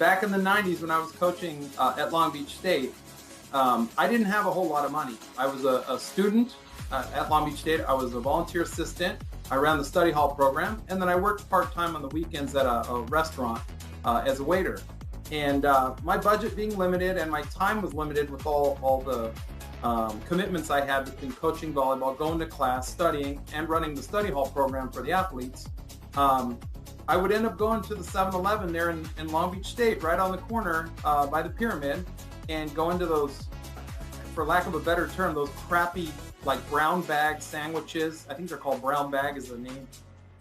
back in the 90s when I was coaching at Long Beach State, I didn't have a whole lot of money. I was a student at Long Beach State. I was a volunteer assistant. I ran the study hall program, and then I worked part-time on the weekends at a restaurant as a waiter. And my budget being limited and my time was limited with all the commitments I had between coaching volleyball, going to class, studying, and running the study hall program for the athletes. I would end up going to the 7-Eleven there in Long Beach State, right on the corner by the pyramid, and going to those, for lack of a better term, those crappy like brown bag sandwiches. I think they're called brown bag is the name.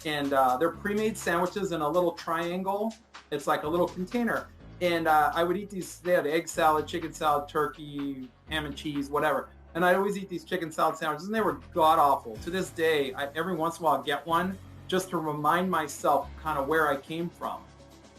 And they're pre-made sandwiches in a little triangle. It's like a little container. And I would eat these, they had egg salad, chicken salad, turkey, ham and cheese, whatever. And I always eat these chicken salad sandwiches, and they were god-awful. To this day, every once in a while I get one just to remind myself kind of where I came from.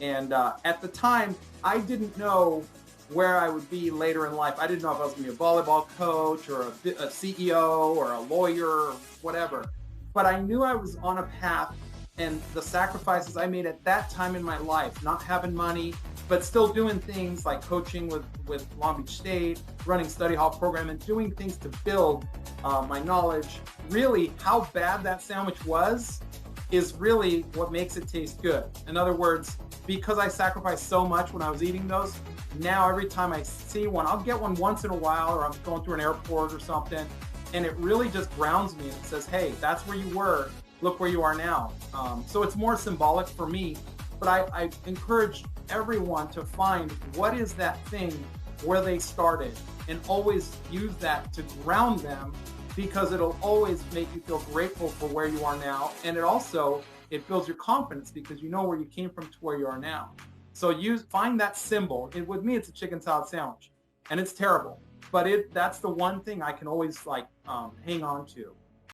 And at the time, I didn't know where I would be later in life. I didn't know if I was going to be a volleyball coach or a CEO or a lawyer or whatever. But I knew I was on a path, and the sacrifices I made at that time in my life, not having money, but still doing things like coaching with Long Beach State, running study hall program, and doing things to build my knowledge. Really, how bad that sandwich was is really what makes it taste good. In other words, because I sacrificed so much when I was eating those, now every time I see one, I'll get one once in a while, or I'm going through an airport or something, and it really just grounds me and says, hey, that's where you were, look where you are now. So it's more symbolic for me, but I encourage everyone to find what is that thing where they started, and always use that to ground them, because it'll always make you feel grateful for where you are now. And it builds your confidence because you know where you came from to where you are now. So find that symbol. And with me, it's a chicken salad sandwich, and it's terrible, but that's the one thing I can always hang on to.